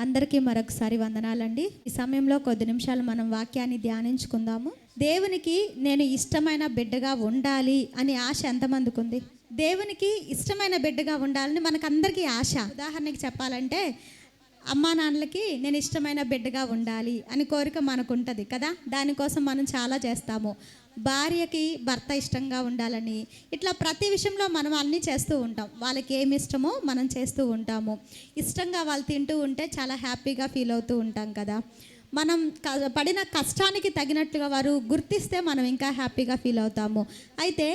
అందరికీ మరొకసారి వందనాలండి. ఈ సమయంలో కొద్ది నిమిషాలు మనం వాక్యాన్ని ధ్యానించుకుందాము. దేవునికి నేను ఇష్టమైన బిడ్డగా ఉండాలి అనే ఆశ ఎంతమందికి ఉంది? దేవునికి ఇష్టమైన బిడ్డగా ఉండాలని మనకందరికీ ఆశ. ఉదాహరణకి చెప్పాలంటే అమ్మా నాన్నలకి నేను ఇష్టమైన బిడ్డగా ఉండాలి అని కోరిక మనకు ఉంటుంది కదా. దానికోసం మనం చాలా చేస్తాము. భార్యకి భర్త ఇష్టంగా ఉండాలని, ఇట్లా ప్రతి విషయంలో మనం అన్నీ చేస్తూ ఉంటాం. వాళ్ళకి ఏమి ఇష్టమో మనం చేస్తూ ఉంటాము. ఇష్టంగా వాళ్ళు తింటూ ఉంటే చాలా హ్యాపీగా ఫీల్ అవుతూ ఉంటాం కదా. మనం పడిన కష్టానికి తగినట్లుగా వారు గుర్తిస్తే మనం ఇంకా హ్యాపీగా ఫీల్ అవుతాము. అయితే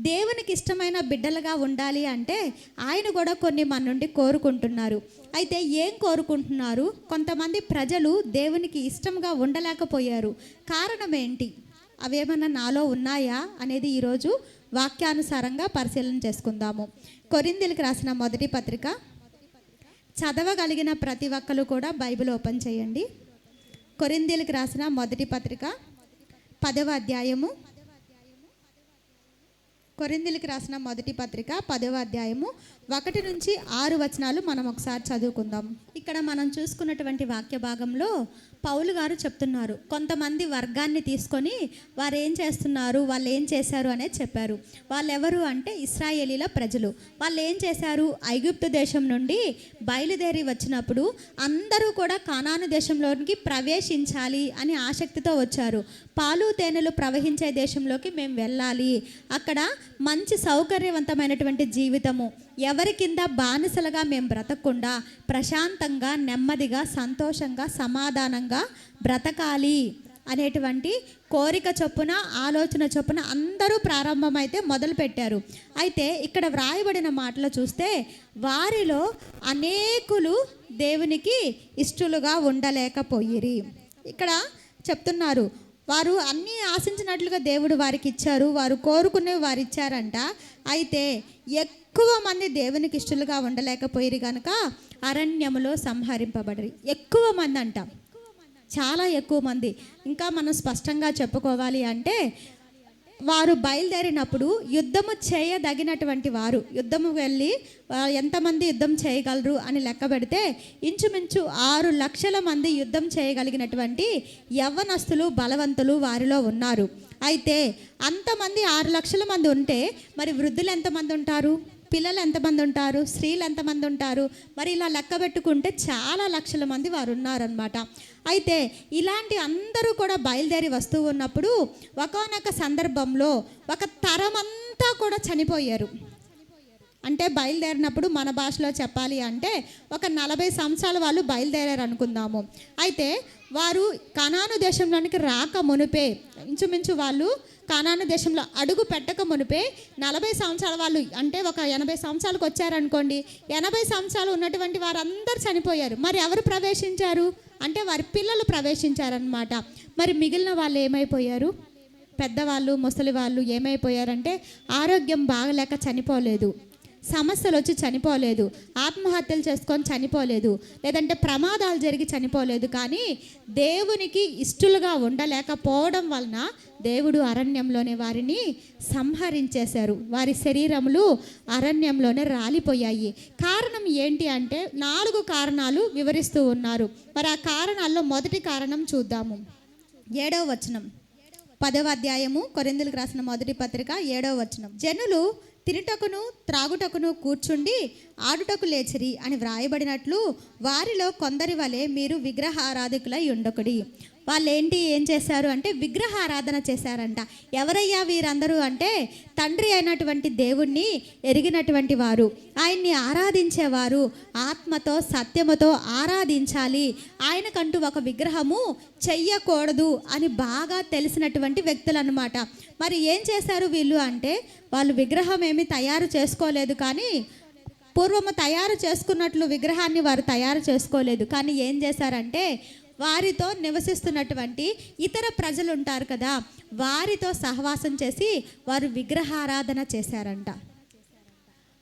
దేవునికి ఇష్టమైన బిడ్డలుగా ఉండాలి అంటే ఆయన కూడా కొన్ని మన నుండి కోరుకుంటున్నారు. అయితే ఏం కోరుకుంటున్నారు? కొంతమంది ప్రజలు దేవునికి ఇష్టంగా ఉండలేకపోయారు. కారణం ఏంటి? అవేమన్నా నాలో ఉన్నాయా అనేది ఈరోజు వాక్యానుసారంగా పరిశీలన చేసుకుందాము. కొరింథీయులకు రాసిన మొదటి పత్రిక, చదవగలిగిన ప్రతి ఒక్కరు కూడా బైబిల్ ఓపెన్ చేయండి. కొరింథీయులకు రాసిన మొదటి పత్రిక 10వ అధ్యాయము. కొరింథీయులకు రాసిన మొదటి పత్రిక 10వ అధ్యాయము 1 నుంచి 6 వచనాలు మనం ఒకసారి చదువుకుందాం. ఇక్కడ మనం చూసుకున్నటువంటి వాక్య భాగంలో పౌలు గారు చెప్తున్నారు. కొంతమంది వర్గాన్ని తీసుకొని వారు ఏం చేస్తున్నారు, వాళ్ళు ఏం చేశారు అనేది చెప్పారు. వాళ్ళు ఎవరు అంటే ఇశ్రాయేలీల ప్రజలు. వాళ్ళు ఏం చేశారు? ఐగుప్తు దేశం నుండి బయలుదేరి వచ్చినప్పుడు అందరూ కూడా కానాను దేశంలోనికి ప్రవేశించాలి అని ఆసక్తితో వచ్చారు. పాలు తేనెలు ప్రవహించే దేశంలోకి మేము వెళ్ళాలి, అక్కడ మంచి సౌకర్యవంతమైనటువంటి జీవితము, ఎవరి కింద బానిసలుగా మేము బ్రతకకుండా ప్రశాంతంగా, నెమ్మదిగా, సంతోషంగా, సమాధానంగా బ్రతకాలి అనేటువంటి కోరిక చొప్పున, ఆలోచన చొప్పున అందరూ ప్రారంభమైతే మొదలుపెట్టారు. అయితే ఇక్కడ వ్రాయబడిన మాటలు చూస్తే వారిలో అనేకులు దేవునికి ఇష్టలుగా ఉండలేకపోయిరి. ఇక్కడ చెప్తున్నారు, వారు అన్నీ ఆశించినట్లుగా దేవుడు వారికి ఇచ్చారు, వారు కోరుకునేవి వారు ఇచ్చారంట. అయితే ఎక్కువ మంది దేవునికి ఇష్టలుగా ఉండలేకపోయిరు కనుక అరణ్యములో సంహరింపబడి. ఎక్కువ మంది అంట, చాలా ఎక్కువ మంది. ఇంకా మనం స్పష్టంగా చెప్పుకోవాలి అంటే వారు బయలుదేరినప్పుడు యుద్ధము చేయదగినటువంటి వారు, యుద్ధము వెళ్ళి ఎంతమంది యుద్ధం చేయగలరు అని లెక్క పెడితే ఇంచుమించు 6 లక్షల మంది యుద్ధం చేయగలిగినటువంటి యవ్వనస్తులు, బలవంతులు వారిలో ఉన్నారు. అయితే అంతమంది 6 లక్షల మంది ఉంటే మరి వృద్ధులు ఎంతమంది ఉంటారు, పిల్లలు ఎంతమంది ఉంటారు, స్త్రీలు ఎంతమంది ఉంటారు? మరి ఇలా లెక్క పెట్టుకుంటే చాలా లక్షల మంది వారు ఉన్నారనమాట. అయితే ఇలాంటి అందరూ కూడా బయలుదేరి వస్తూ ఉన్నప్పుడు ఒకానొక సందర్భంలో ఒక తరం అంతా కూడా చనిపోయారు. అంటే బయలుదేరినప్పుడు మన భాషలో చెప్పాలి అంటే ఒక 40 సంవత్సరాల వాళ్ళు బయలుదేరారు అనుకుందాము. అయితే వారు కానాను దేశంలోనికి రాక మునిపే, ఇంచుమించు వాళ్ళు కానాను దేశంలో అడుగు పెట్టక మునిపే 40 సంవత్సరాల వాళ్ళు, అంటే ఒక 80 సంవత్సరాలకు వచ్చారనుకోండి, 80 సంవత్సరాలు ఉన్నటువంటి వారందరూ చనిపోయారు. మరి ఎవరు ప్రవేశించారు అంటే వారి పిల్లలు ప్రవేశించారనమాట. మరి మిగిలిన వాళ్ళు ఏమైపోయారు? పెద్దవాళ్ళు, ముసలి వాళ్ళు ఏమైపోయారంటే ఆరోగ్యం బాగలేక చనిపోలేదు, సమస్యలు వచ్చి చనిపోలేదు, ఆత్మహత్యలు చేసుకొని చనిపోలేదు, లేదంటే ప్రమాదాలు జరిగి చనిపోలేదు. కానీ దేవునికి ఇష్టలుగా ఉండలేకపోవడం వలన దేవుడు అరణ్యంలోనే వారిని సంహరించేశారు. వారి శరీరములు అరణ్యంలోనే రాలిపోయాయి. కారణం ఏంటి అంటే 4 కారణాలు వివరిస్తూ ఉన్నారు. మరి ఆ కారణాల్లో మొదటి కారణం చూద్దాము. 7వ వచనం, 10వ అధ్యాయము కొరింథీయులకు రాసిన మొదటి పత్రిక 7వ వచనం. జనులు తినుటకును త్రాగుటకును కూర్చుండి ఆడుటకు లేచిరి అని వ్రాయబడినట్లు వారిలో కొందరి వలె మీరు విగ్రహారాధికులై ఉండకుడి. వాళ్ళు ఏం చేశారు అంటే విగ్రహారాధన చేశారంట. ఎవరయ్యా వీరందరూ అంటే తండ్రి అయినటువంటి దేవుణ్ణి ఎరిగినటువంటి వారు, ఆయన్ని ఆరాధించేవారు, ఆత్మతో సత్యముతో ఆరాధించాలి, ఆయనకంటూ ఒక విగ్రహము చెయ్యకూడదు అని బాగా తెలిసినటువంటి వ్యక్తులు అన్నమాట. మరి ఏం చేశారు వీళ్ళు అంటే వాళ్ళు విగ్రహం ఏమీ తయారు చేసుకోలేదు, కానీ పూర్వము తయారు చేసుకున్నట్లు విగ్రహాన్ని వారు తయారు చేసుకోలేదు. కానీ ఏం చేశారంటే వారితో నివసిస్తున్నటువంటి ఇతర ప్రజలు ఉంటారు కదా, వారితో సహవాసం చేసి వారు విగ్రహారాధన చేశారంట.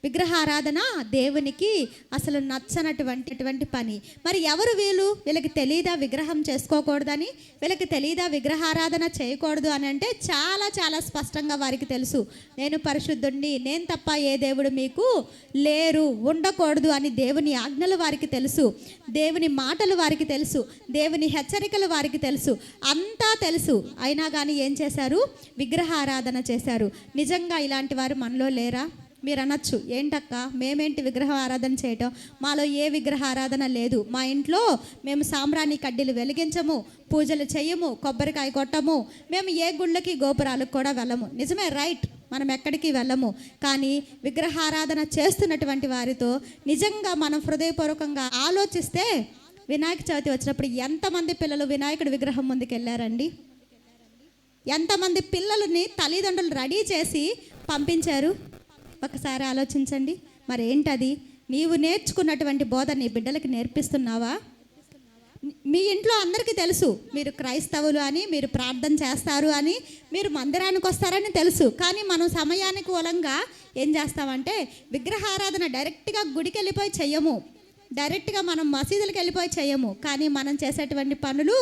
విగ్రహారాధన దేవునికి అసలు నచ్చనటువంటి పని. మరి ఎవరు వీళ్ళకి తెలియదా విగ్రహం చేసుకోకూడదని, వీళ్ళకి తెలియదా విగ్రహారాధన చేయకూడదు అని అంటే చాలా చాలా స్పష్టంగా వారికి తెలుసు. నేను పరిశుద్ధుణ్ణి, నేను తప్ప ఏ దేవుడు మీకు లేరు, ఉండకూడదు అని దేవుని ఆజ్ఞలు వారికి తెలుసు, దేవుని మాటలు వారికి తెలుసు, దేవుని హెచ్చరికలు వారికి తెలుసు, అంతా తెలుసు. అయినా కానీ ఏం చేశారు? విగ్రహారాధన చేశారు. నిజంగా ఇలాంటి వారు మనలో లేరా? మీరు అనొచ్చు, ఏంటక్క మేమేంటి విగ్రహ ఆరాధన చేయటం, మాలో ఏ విగ్రహ ఆరాధన లేదు, మా ఇంట్లో మేము సాంబ్రాణి కడ్డీలు వెలిగించము, పూజలు చేయము, కొబ్బరికాయ కొట్టము, మేము ఏ గుళ్ళకి గోపురాలకు కూడా వెళ్ళము. నిజమే, రైట్, మనం ఎక్కడికి వెళ్ళము. కానీ విగ్రహారాధన చేస్తున్నటువంటి వారితో నిజంగా మనం హృదయపూర్వకంగా ఆలోచిస్తే వినాయక చవితి వచ్చినప్పుడు ఎంతమంది పిల్లలు వినాయకుడి విగ్రహం ముందుకు వెళ్ళారండి? ఎంతమంది పిల్లలని తల్లిదండ్రులు రెడీ చేసి పంపించారు? ఒకసారి ఆలోచించండి. మరి ఏంటది? నీవు నేర్చుకున్నటువంటి బోధ నీ బిడ్డలకి నేర్పిస్తున్నావా? మీ ఇంట్లో అందరికీ తెలుసు మీరు క్రైస్తవులు అని, మీరు ప్రార్థన చేస్తారు అని, మీరు మందిరానికి వస్తారని తెలుసు. కానీ మనం సమయానికి మూలంగా ఏం చేస్తామంటే విగ్రహారాధన డైరెక్ట్గా గుడికి వెళ్ళిపోయి చెయ్యము, డైరెక్ట్గా మనం మసీదులకు వెళ్ళిపోయి చేయము. కానీ మనం చేసేటువంటి పనులు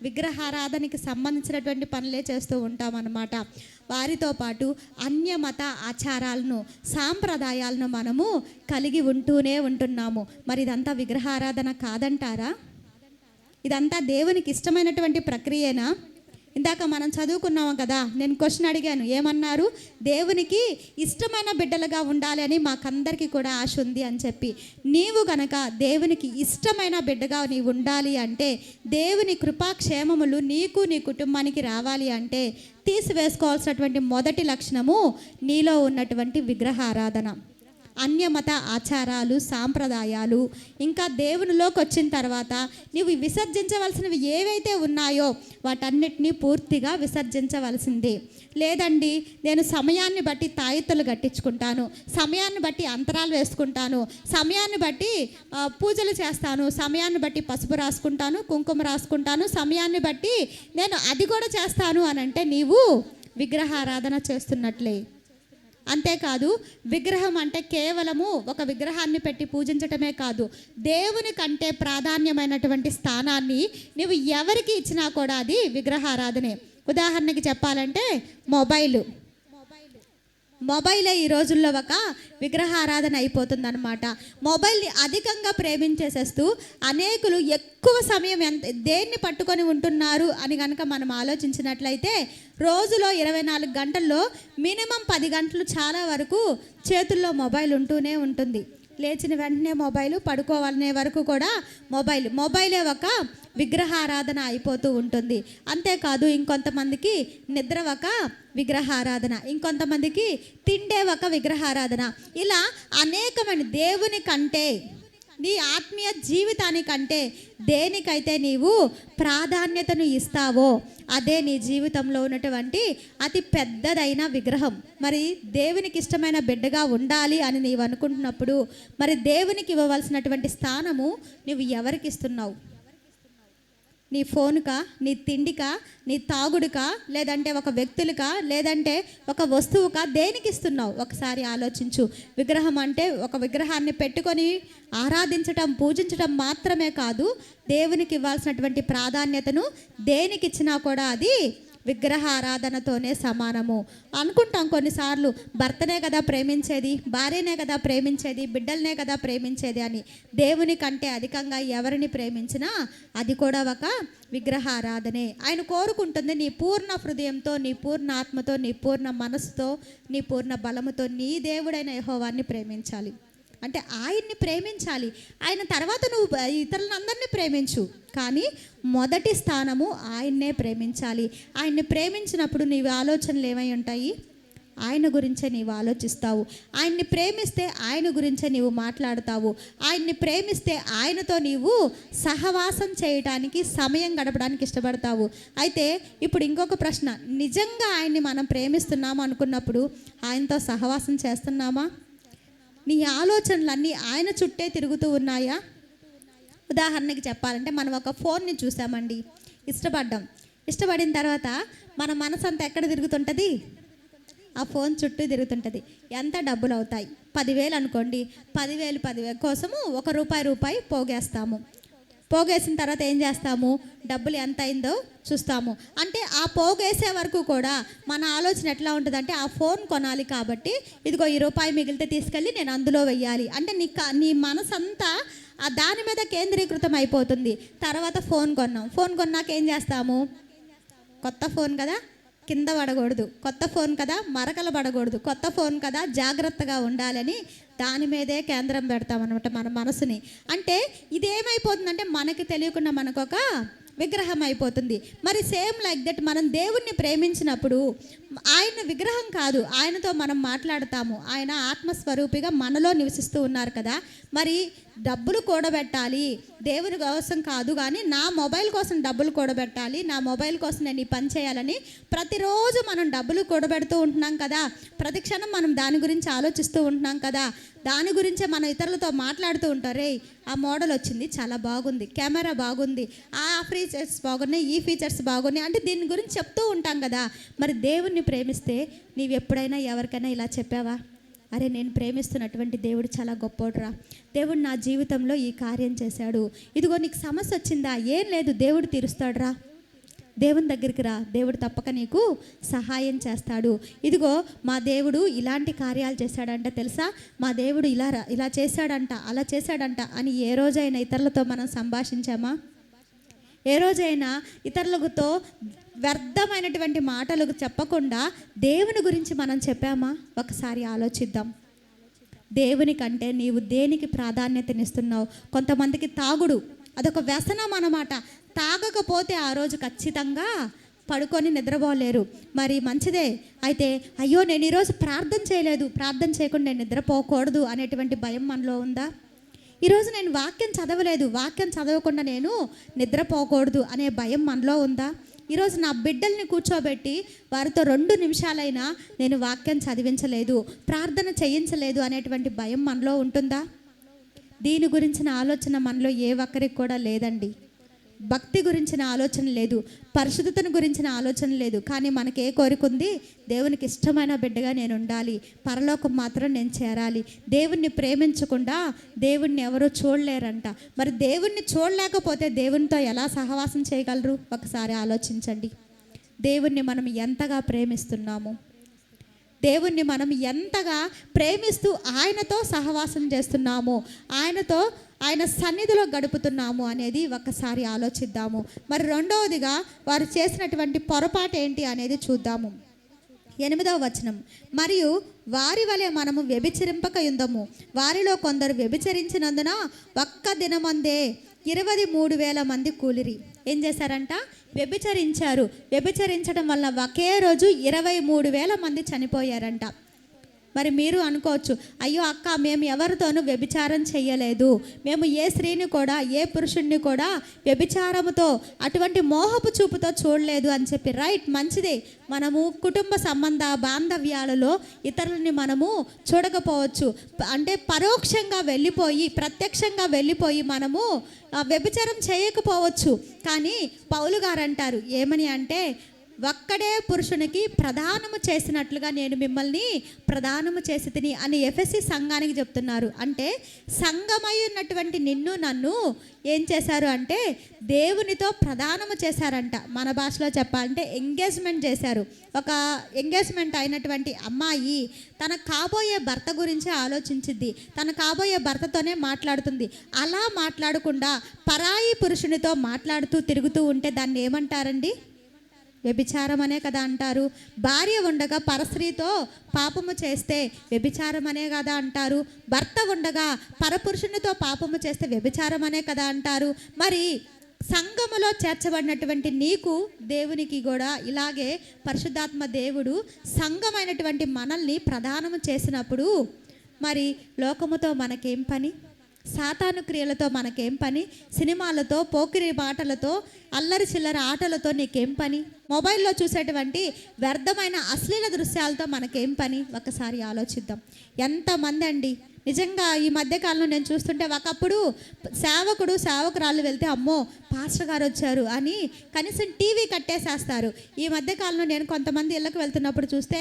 విగ్రహారాధనకి సంబంధించినటువంటి పనులే చేస్తూ ఉంటాం అన్నమాట. వారితో పాటు అన్యమత ఆచారాలను, సాంప్రదాయాలను మనము కలిగి ఉంటూనే ఉంటున్నాము. మరి ఇదంతా విగ్రహారాధన కాదంటారా? ఇదంతా దేవునికి ఇష్టమైనటువంటి ప్రక్రియనా? ఇందాక మనం చదువుకున్నాము కదా, నేను క్వశ్చన్ అడిగాను, ఏమన్నారు? దేవునికి ఇష్టమైన బిడ్డలుగా ఉండాలి అని మాకందరికీ కూడా ఆశ ఉంది అని చెప్పి. నీవు గనక దేవునికి ఇష్టమైన బిడ్డగా నీవు ఉండాలి అంటే, దేవుని కృపాక్షేమములు నీకు నీ కుటుంబానికి రావాలి అంటే తీసివేసుకోవాల్సినటువంటి మొదటి లక్షణము నీలో ఉన్నటువంటి విగ్రహారాధన, అన్యమత ఆచారాలు, సాంప్రదాయాలు. ఇంకా దేవునిలోకి వచ్చిన తర్వాత నీవు విసర్జించవలసినవి ఏవైతే ఉన్నాయో వాటన్నిటినీ పూర్తిగా విసర్జించవలసిందే. లేదండి, నేను సమయాన్ని బట్టి తాయెత్తులు కట్టించుకుంటాను, సమయాన్ని బట్టి అంతరాలు వేసుకుంటాను, సమయాన్ని బట్టి పూజలు చేస్తాను, సమయాన్ని బట్టి పసుపు రాసుకుంటాను, కుంకుమ రాసుకుంటాను, సమయాన్ని బట్టి నేను అది కూడా చేస్తాను అని అంటే నీవు విగ్రహారాధన చేస్తున్నట్లే. అంతేకాదు, విగ్రహం అంటే కేవలము ఒక విగ్రహాన్ని పెట్టి పూజించటమే కాదు, దేవుని కంటే ప్రాధాన్యమైనటువంటి స్థానాన్ని నువ్వు ఎవరికి ఇచ్చినా కూడా అది విగ్రహారాధనే. ఉదాహరణకి చెప్పాలంటే మొబైలే ఈ రోజుల్లో ఒక విగ్రహారాధన అయిపోతుందన్నమాట. మొబైల్ని అధికంగా ప్రేమించేసేస్తూ అనేకులు ఎక్కువ సమయం దేన్ని పట్టుకొని ఉంటున్నారు అని కనుక మనం ఆలోచించినట్లయితే రోజులో 24 గంటల్లో మినిమం 10 గంటలు చాలా వరకు చేతుల్లో మొబైల్ ఉంటూనే ఉంటుంది. లేచిన వెంటనే మొబైల్, పడుకోవాలనే వరకు కూడా మొబైలే ఒక విగ్రహారాధన అయిపోతూ ఉంటుంది. అంతేకాదు, ఇంకొంతమందికి నిద్ర ఒక విగ్రహారాధన, ఇంకొంతమందికి తిండే ఒక విగ్రహారాధన. ఇలా అనేకమైన దేవుని కంటే, నీ ఆత్మీయ జీవితానికంటే దేనికైతే నీవు ప్రాధాన్యతను ఇస్తావో అదే నీ జీవితంలో ఉన్నటువంటి అతి పెద్దదైన విగ్రహం. మరి దేవునికి ఇష్టమైన బిడ్డగా ఉండాలి అని నీవు అనుకుంటున్నప్పుడు మరి దేవునికి ఇవ్వవలసినటువంటి స్థానము నువ్వు ఎవరికి ఇస్తున్నావు? నీ ఫోన్కా, నీ తిండికా, నీ తాగుడుకా, లేదంటే ఒక వ్యక్తులకా, లేదంటే ఒక వస్తువుకా, దేనికి ఇస్తున్నావు? ఒకసారి ఆలోచించు. విగ్రహం అంటే ఒక విగ్రహాన్ని పెట్టుకొని ఆరాధించటం, పూజించటం మాత్రమే కాదు, దేవునికి ఇవ్వాల్సినటువంటి ప్రాధాన్యతను దేనికి ఇచ్చినా కూడా అది విగ్రహారాధనతోనే సమానము. అనుకుంటాం కొన్నిసార్లు, భర్తనే కదా ప్రేమించేది, భార్యనే కదా ప్రేమించేది, బిడ్డలనే కదా ప్రేమించేది అని. దేవుని కంటే అధికంగా ఎవరిని ప్రేమించినా అది కూడా ఒక విగ్రహారాధనే. ఆయన కోరుకుంటుంది నీ పూర్ణ హృదయంతో, నీ పూర్ణ ఆత్మతో, నీ పూర్ణ మనసుతో, నీ పూర్ణ బలముతో నీ దేవుడైన యెహోవాని ప్రేమించాలి. అంటే ఆయన్ని ప్రేమించాలి. ఆయన తర్వాత నువ్వు ఇతరులందరినీ ప్రేమించు, కానీ మొదటి స్థానము ఆయన్నే ప్రేమించాలి. ఆయన్ని ప్రేమించినప్పుడు నీవు ఆలోచనలు ఏమై ఉంటాయి? ఆయన గురించే నీవు ఆలోచిస్తావు. ఆయన్ని ప్రేమిస్తే ఆయన గురించే నీవు మాట్లాడతావు. ఆయన్ని ప్రేమిస్తే ఆయనతో నీవు సహవాసం చేయడానికి, సమయం గడపడానికి ఇష్టపడతావు. అయితే ఇప్పుడు ఇంకొక ప్రశ్న, నిజంగా ఆయన్ని మనం ప్రేమిస్తున్నాము అనుకున్నప్పుడు ఆయనతో సహవాసం చేస్తున్నామా? నీ ఆలోచనలన్నీ ఆయన చుట్టే తిరుగుతూ ఉన్నాయా? ఉదాహరణకి చెప్పాలంటే మనం ఒక ఫోన్ని చూసామండి, ఇష్టపడ్డాం. ఇష్టపడిన తర్వాత మన మనసు అంతా ఎక్కడ తిరుగుతుంటుంది? ఆ ఫోన్ చుట్టూ తిరుగుతుంటుంది. ఎంత డబ్బులు అవుతాయి? 10,000 అనుకోండి. 10,000 కోసము రూపాయి పోగేస్తాము. పోగేసిన తర్వాత ఏం చేస్తాము? డబ్బులు ఎంత అయిందో చూస్తాము. అంటే ఆ పోగేసే వరకు కూడా మన ఆలోచన ఎట్లా ఉంటుందంటే, ఆ ఫోన్ కొనాలి కాబట్టి ఇదిగో ఈ రూపాయి మిగిలితే తీసుకెళ్ళి నేను అందులో వెయ్యాలి అంటే నీ మనసు అంతా ఆ దాని మీద కేంద్రీకృతం అయిపోతుంది. తర్వాత ఫోన్ కొన్నాక ఏం చేస్తాము? కొత్త ఫోన్ కదా, కింద పడకూడదు, కొత్త ఫోన్ కదా, మరకలు పడకూడదు, కొత్త ఫోన్ కదా, జాగ్రత్తగా ఉండాలని దాని మీదే కేంద్రం పెడతామన్నమాట మన మనసుని. అంటే ఇదేమైపోతుందంటే మనకి తెలియకుండా మనకొక విగ్రహం అయిపోతుంది. మరి సేమ్ లైక్ దట్ మనం దేవుణ్ణి ప్రేమించినప్పుడు ఆయన విగ్రహం కాదు, ఆయనతో మనం మాట్లాడతాము. ఆయన ఆత్మస్వరూపిగా మనలో నివసిస్తూ ఉన్నారు కదా. మరి డబ్బులు కూడబెట్టాలి దేవుని కోసం కాదు, కానీ నా మొబైల్ కోసం డబ్బులు కూడబెట్టాలి, నా మొబైల్ కోసం నేను ఈ పని చేయాలని ప్రతిరోజు మనం డబ్బులు కూడబెడుతూ ఉంటున్నాం కదా. ప్రతి క్షణం మనం దాని గురించి ఆలోచిస్తూ ఉంటున్నాం కదా. దాని గురించే మనం ఇతరులతో మాట్లాడుతూ ఉంటారే, ఆ మోడల్ వచ్చింది చాలా బాగుంది, కెమెరా బాగుంది, ఆ ఫీచర్స్ బాగున్నాయి, ఈ ఫీచర్స్ బాగున్నాయి అంటే దీని గురించి చెప్తూ ఉంటాం కదా. మరి దేవుణ్ణి ప్రేమిస్తే నీవు ఎప్పుడైనా ఎవరికైనా ఇలా చెప్పావా? అరే నేను ప్రేమిస్తున్నటువంటి దేవుడు చాలా గొప్పోడురా, దేవుడు నా జీవితంలో ఈ కార్యం చేశాడు, ఇదిగో నీకు సమస్య వచ్చిందా? ఏం లేదు, దేవుడు తీరుస్తాడురా, దేవుని దగ్గరికి రా, దేవుడు తప్పక నీకు సహాయం చేస్తాడు. ఇదిగో మా దేవుడు ఇలాంటి కార్యాలు చేశాడంట తెలుసా, మా దేవుడు ఇలా చేశాడంట, అలా చేశాడంట అని ఏ రోజైనా ఇతరులతో మనం సంభాషించామా? ఏ రోజైనా ఇతరులతో వ్యర్థమైనటువంటి మాటలు చెప్పకుండా దేవుని గురించి మనం చెప్పామా? ఒకసారి ఆలోచిద్దాం. దేవుని కంటే నీవు దేనికి ప్రాధాన్యతనిస్తున్నావు? కొంతమందికి తాగుడు అదొక వ్యసనం అన్నమాట. తాగకపోతే ఆ రోజు ఖచ్చితంగా పడుకొని నిద్రపోలేరు. మరి మంచిదే అయితే, అయ్యో నేను ఈరోజు ప్రార్థన చేయలేదు, ప్రార్థన చేయకుండా నేను నిద్రపోకూడదు అనేటువంటి భయం మనలో ఉందా? ఈరోజు నేను వాక్యం చదవలేదు, వాక్యం చదవకుండా నేను నిద్రపోకూడదు అనే భయం మనలో ఉందా? ఈరోజు నా బిడ్డల్ని కూర్చోబెట్టి వారితో 2 నిమిషాలైనా నేను వాక్యం చదివించలేదు, ప్రార్థన చేయించలేదు అనేటువంటి భయం మనలో ఉంటుందా? దీని గురించిన ఆలోచన మనలో ఏ ఒక్కరికి కూడా లేదండి. భక్తి గురించిన ఆలోచన లేదు, పరిశుద్ధతను గురించిన ఆలోచన లేదు. కానీ మనకి ఏ కోరిక ఉంది? దేవునికి ఇష్టమైన బిడ్డగా నేను ఉండాలి, పరలోకం మాత్రం నేను చేరాలి. దేవుణ్ణి ప్రేమించకుండా దేవుణ్ణి ఎవరూ చూడలేరంట. మరి దేవుణ్ణి చూడలేకపోతే దేవునితో ఎలా సహవాసం చేయగలరు? ఒకసారి ఆలోచించండి. దేవుణ్ణి మనం ఎంతగా ప్రేమిస్తున్నాము, దేవుణ్ణి మనం ఎంతగా ప్రేమిస్తూ ఆయనతో సహవాసం చేస్తున్నాము, ఆయన సన్నిధిలో గడుపుతున్నాము అనేది ఒకసారి ఆలోచిద్దాము. మరి రెండవదిగా వారు చేసినటువంటి పొరపాటు ఏంటి అనేది చూద్దాము. 8వ వచనం, మరియు వారి వలె మనము వ్యభిచరింపక యుందము, వారిలో కొందరు వ్యభిచరించినందున ఒక్క దినమందే 23,000 మంది కూలిరి. ఏం చేశారంట? వ్యభిచరించారు. వ్యభిచరించడం వల్ల ఒకే రోజు 23,000 మంది చనిపోయారంట. మరి మీరు అనుకోవచ్చు, అయ్యో అక్క మేము ఎవరితోనూ వ్యభిచారం చేయలేదు, మేము ఏ స్త్రీని కూడా ఏ పురుషుణ్ణి కూడా వ్యభిచారముతో అటువంటి మోహపు చూపుతో చూడలేదు అని చెప్పి. రైట్, మంచిదే. మనము కుటుంబ సంబంధ బాంధవ్యాలలో ఇతరులని మనము చూడకపోవచ్చు, అంటే పరోక్షంగా వెళ్ళిపోయి ప్రత్యక్షంగా వెళ్ళిపోయి మనము వ్యభిచారం చేయకపోవచ్చు. కానీ పౌలు గారు అంటారు ఏమని అంటే, ఒక్కడే పురుషునికి ప్రదానము చేసినట్లుగా నేను మిమ్మల్ని ప్రదానము చేసి తిని అని ఎఫెసీ సంఘానికి చెప్తున్నారు. అంటే సంఘమై ఉన్నటువంటి నిన్ను నన్ను ఏం చేశారు అంటే దేవునితో ప్రదానము చేశారంట. మన భాషలో చెప్పాలంటే ఎంగేజ్మెంట్ చేశారు. ఒక ఎంగేజ్మెంట్ అయినటువంటి అమ్మాయి తన కాబోయే భర్త గురించి ఆలోచించింది, తన కాబోయే భర్తతోనే మాట్లాడుతుంది. అలా మాట్లాడకుండా పరాయి పురుషునితో మాట్లాడుతూ తిరుగుతూ ఉంటే దాన్ని ఏమంటారండి? వ్యభిచారం అనే కదా అంటారు. భార్య ఉండగా పరస్త్రీతో పాపము చేస్తే వ్యభిచారం అనే కదా అంటారు. భర్త ఉండగా పరపురుషునితో పాపము చేస్తే వ్యభిచారం అనే కదా అంటారు. మరి సంఘములో చేర్చబడినటువంటి నీకు దేవునికి కూడా ఇలాగే పరిశుద్ధాత్మ దేవుడు సంఘమైనటువంటి మనల్ని ప్రదానము చేసినప్పుడు మరి లోకముతో మనకేం పని? సాతాను క్రియలతో మనకేం పని? సినిమాలతో, పోకిరి మాటలతో, అల్లరి చిల్లర ఆటలతో నీకేం పని? మొబైల్లో చూసేటువంటి వ్యర్థమైన అశ్లీల దృశ్యాలతో మనకేం పని? ఒకసారి ఆలోచిద్దాం. ఎంతమంది అండి నిజంగా ఈ మధ్యకాలంలో నేను చూస్తుంటే, ఒకప్పుడు సేవకురాళ్ళు వెళ్తే అమ్మో పాస్టర్ గారు వచ్చారు అని కనీసం టీవీ కట్టేసేస్తారు. ఈ మధ్యకాలంలో నేను కొంతమంది ఇళ్ళకు వెళ్తున్నప్పుడు చూస్తే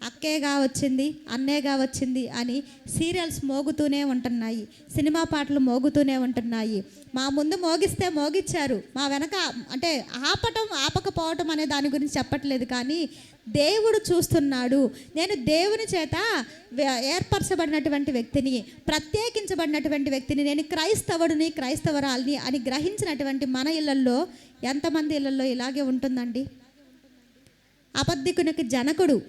అక్కేగా వచ్చింది, అన్నేగా వచ్చింది అని సీరియల్స్ మోగుతూనే ఉంటున్నాయి, సినిమా పాటలు మోగుతూనే ఉంటున్నాయి. మా ముందు మోగిస్తే మోగిచ్చారు, మా వెనక అంటే ఆపకపోవటం అనే దాని గురించి చెప్పట్లేదు, కానీ దేవుడు చూస్తున్నాడు. నేను దేవుని చేత ఏర్పరచబడినటువంటి వ్యక్తిని, ప్రత్యేకించబడినటువంటి వ్యక్తిని, నేను క్రైస్తవుడిని, క్రైస్తవరాల్ని అని గ్రహించినటువంటి మన ఇళ్ళల్లో ఎంతమంది ఇళ్ళల్లో ఇలాగే ఉంటుందండి? అబద్ధికునికి జనకుడు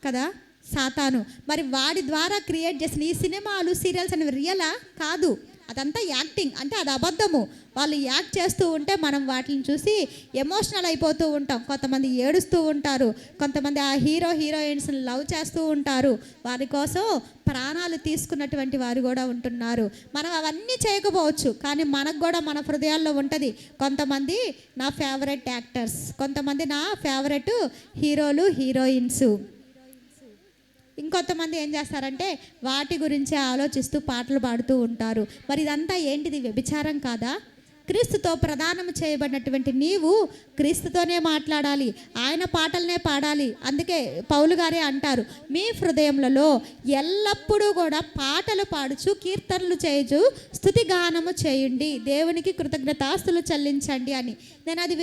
కదా సాతాను. మరి వాడి ద్వారా క్రియేట్ చేసిన ఈ సినిమాలు, సీరియల్స్ అనేవి రియలా? కాదు, అదంతా యాక్టింగ్. అంటే అది అబద్ధము. వాళ్ళు యాక్ట్ చేస్తూ ఉంటే మనం వాటిని చూసి ఎమోషనల్ అయిపోతూ ఉంటాం. కొంతమంది ఏడుస్తూ ఉంటారు, కొంతమంది ఆ హీరోయిన్స్ని లవ్ చేస్తూ ఉంటారు, వారి కోసం ప్రాణాలు తీసుకున్నటువంటి వారు కూడా ఉంటున్నారు. మనం అవన్నీ చేయకపోవచ్చు, కానీ మనకు కూడా మన హృదయాల్లో ఉంటుంది. కొంతమంది నా ఫేవరెట్ యాక్టర్స్, కొంతమంది నా ఫేవరెట్ హీరోలు, హీరోయిన్స్. ఇంకొంతమంది ఏం చేస్తారంటే వాటి గురించే ఆలోచిస్తూ పాటలు పాడుతూ ఉంటారు. మరి ఇదంతా ఏంటిది? వ్యభిచారం కాదా? క్రీస్తుతో ప్రదానం చేయబడినటువంటి నీవు క్రీస్తుతోనే మాట్లాడాలి, ఆయన పాటలనే పాడాలి. అందుకే పౌలు గారే అంటారు, మీ హృదయములలో ఎల్లప్పుడూ కూడా పాటలు పాడుచు, కీర్తనలు చేయుచు, స్తుతి గానము చేయండి, దేవునికి కృతజ్ఞతాస్తులు చెల్లించండి అని. నేను అది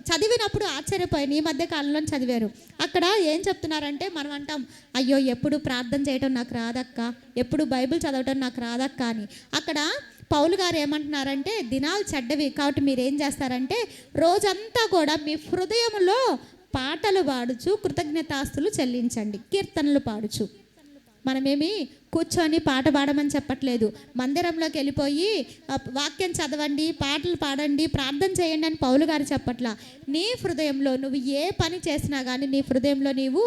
చదివినప్పుడు ఆశ్చర్యపోయాను. ఈ మధ్య కాలంలో చదివారు. అక్కడ ఏం చెప్తున్నారంటే, మనం అంటాం, అయ్యో ఎప్పుడు ప్రార్థన చేయటం నాకు రాదక్క, ఎప్పుడు బైబిల్ చదవటం నాకు రాదక్క అని. అక్కడ పౌలు గారు ఏమంటున్నారంటే, దినాలు చెడ్డవి కాబట్టి మీరు ఏం చేస్తారంటే రోజంతా కూడా మీ హృదయంలో పాటలు పాడుచు, కృతజ్ఞతాస్తులు చెల్లించండి, కీర్తనలు పాడుచు. మనమేమి కూర్చొని పాట పాడమని చెప్పట్లేదు. మందిరంలోకి వెళ్ళిపోయి వాక్యం చదవండి, పాటలు పాడండి, ప్రార్థన చేయండి అని పౌలు గారు చెప్పట్లా. నీ హృదయంలో నువ్వు ఏ పని చేసినా కానీ నీ హృదయంలో నీవు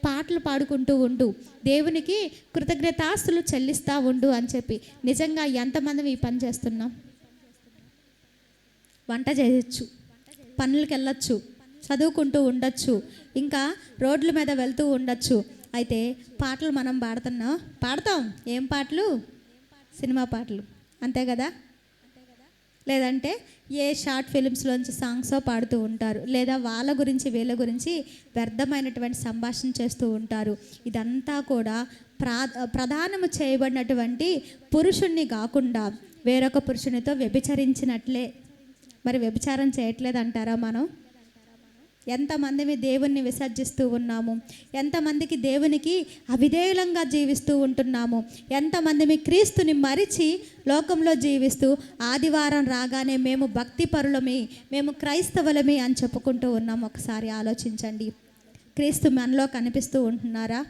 పాటలు పాడుకుంటూ ఉండు, దేవునికి కృతజ్ఞతాస్తులు చెల్లిస్తూ ఉండు అని చెప్పి. నిజంగా ఎంతమంది ఈ పని చేస్తున్నాం? వంట చేయొచ్చు, పనులకు వెళ్ళొచ్చు, చదువుకుంటూ ఉండొచ్చు, ఇంకా రోడ్ల మీద వెళ్తూ ఉండొచ్చు. అయితే పాటలు మనం పాడతాం. ఏం పాటలు? సినిమా పాటలు, అంతే కదా? లేదంటే ఏ షార్ట్ ఫిలిమ్స్లోంచి సాంగ్సో పాడుతూ ఉంటారు, లేదా వాళ్ళ గురించి వీళ్ళ గురించి వ్యర్థమైనటువంటి సంభాషణ చేస్తూ ఉంటారు. ఇదంతా కూడా ప్రధానము చేయబడినటువంటి పురుషుణ్ణి కాకుండా వేరొక పురుషునితో వ్యభిచరించినట్లే. మరి వ్యభిచారం చేయట్లేదు అంటారా మనం? ఎంతమంది దేవుణ్ణి విసర్జిస్తూ ఉన్నాము, ఎంతమందికి దేవునికి అవిధేయులంగా జీవిస్తూ ఉంటున్నాము, ఎంతమంది క్రీస్తుని మరిచి లోకంలో జీవిస్తూ ఆదివారం రాగానే మేము భక్తి పరులమే, మేము క్రైస్తవులమే అని చెప్పుకుంటూ ఉన్నాము. ఒకసారి ఆలోచించండి. క్రీస్తు మనలో కనిపిస్తూ ఉంటున్నారా?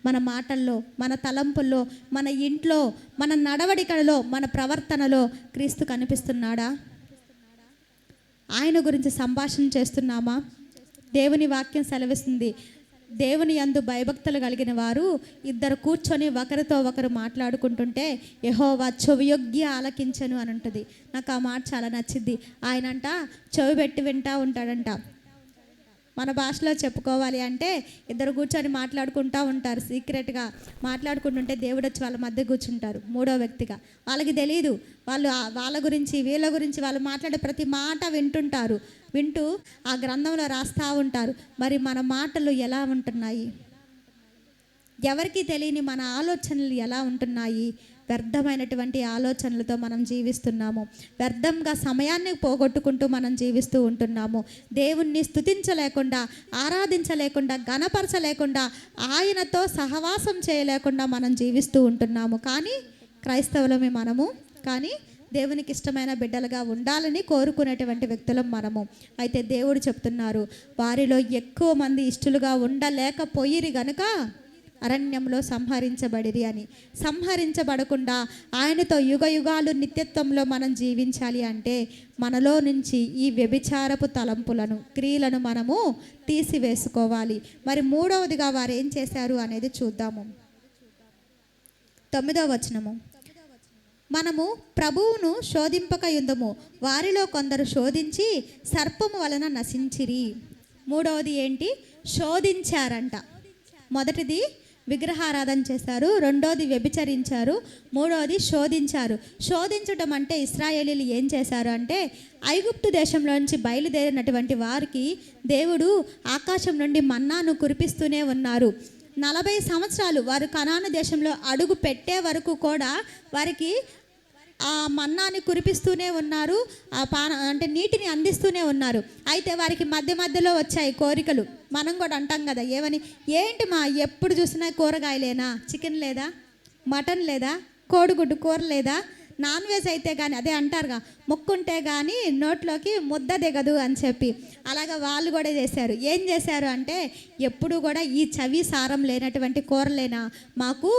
మన మాటల్లో, మన తలంపుల్లో, మన ఇంట్లో, మన నడవడికలలో, మన ప్రవర్తనలో క్రీస్తు కనిపిస్తున్నాడా? ఆయన గురించి సంభాషణ చేస్తున్నామా? దేవుని వాక్యం సెలవిస్తుంది, దేవుని యందు భయభక్తులు కలిగిన వారు ఇద్దరు కూర్చొని ఒకరితో ఒకరు మాట్లాడుకుంటుంటే యెహోవా చెవియొగ్గి ఆలకించను అని ఉంటుంది. నాకు ఆ మాట చాలా నచ్చింది. ఆయనంట చెవి పెట్టి వింటూ ఉంటాడంట. మన భాషలో చెప్పుకోవాలి అంటే ఇద్దరు కూర్చొని మాట్లాడుకుంటూ ఉంటారు, సీక్రెట్గా మాట్లాడుకుంటుంటే దేవుడు వచ్చి వాళ్ళ మధ్య కూర్చుంటారు మూడో వ్యక్తిగా. వాళ్ళకి తెలియదు, వాళ్ళు వాళ్ళ గురించి వీళ్ళ గురించి వాళ్ళు మాట్లాడే ప్రతి మాట వింటూ ఆ గ్రంథంలో రాస్తూ ఉంటారు. మరి మన మాటలు ఎలా ఉంటున్నాయి? ఎవరికి తెలియని మన ఆలోచనలు ఎలా ఉంటున్నాయి? వ్యర్థమైనటువంటి ఆలోచనలతో మనం జీవిస్తున్నాము, వ్యర్థంగా సమయాన్ని పోగొట్టుకుంటూ మనం జీవిస్తూ ఉంటున్నాము. దేవుణ్ణి స్తుతించలేకుండా, ఆరాధించలేకుండా, ఘనపరచలేకుండా, ఆయనతో సహవాసం చేయలేకుండా మనం జీవిస్తూ ఉంటున్నాము. కానీ క్రైస్తవులమే మనము, కానీ దేవునికి ఇష్టమైన బిడ్డలుగా ఉండాలని కోరుకునేటువంటి వ్యక్తులం మనము. అయితే దేవుడు చెప్తున్నారు, వారిలో ఎక్కువ మంది ఇష్టలుగా ఉండలేకపోయిరి గనుక అరణ్యంలో సంహరించబడిరి అని. సంహరించబడకుండా ఆయనతో యుగయుగాలు నిత్యత్వంలో మనం జీవించాలి అంటే మనలో నుంచి ఈ వ్యభిచారపు తలంపులను, క్రియలను మనము తీసివేసుకోవాలి. మరి మూడవదిగా వారు ఏం చేశారు అనేది చూద్దాము. 9వ వచనము, మనము ప్రభువును శోధింపక యుందము, వారిలో కొందరు శోధించి సర్పము వలన నశించిరి. మూడవది ఏంటి? శోధించారంట. మొదటిది విగ్రహారాధన చేశారు, రెండోది వ్యభిచరించారు, మూడోది శోధించారు. శోధించడం అంటే ఇశ్రాయేలీలు ఏం చేశారు అంటే, ఐగుప్తు దేశంలో నుంచి బయలుదేరినటువంటి వారికి దేవుడు ఆకాశం నుండి మన్నాను కురిపిస్తూనే ఉన్నారు. 40 సంవత్సరాలు వారు కనాను దేశంలో అడుగు పెట్టే వరకు కూడా వారికి ఆ మన్నాని కురిపిస్తూనే ఉన్నారు, ఆ అంటే నీటిని అందిస్తూనే ఉన్నారు. అయితే వారికి మధ్య మధ్యలో వచ్చాయి కోరికలు. మనం కూడా అంటాం కదా, ఏమని, ఏంటి మా ఎప్పుడు చూసినా కూరగాయలేనా, చికెన్ లేదా, మటన్ లేదా, కోడిగుడ్డు కూర లేదా, నాన్ వెజ్ అయితే కానీ, అదే అంటారుగా, మొక్కుంటే కానీ నోట్లోకి ముద్ద దిగదు అని చెప్పి. అలాగా వాళ్ళు కూడా చేశారు. ఏం చేశారు అంటే, ఎప్పుడు కూడా ఈ చవి సారం లేనటువంటి కూరలేనా, మాకు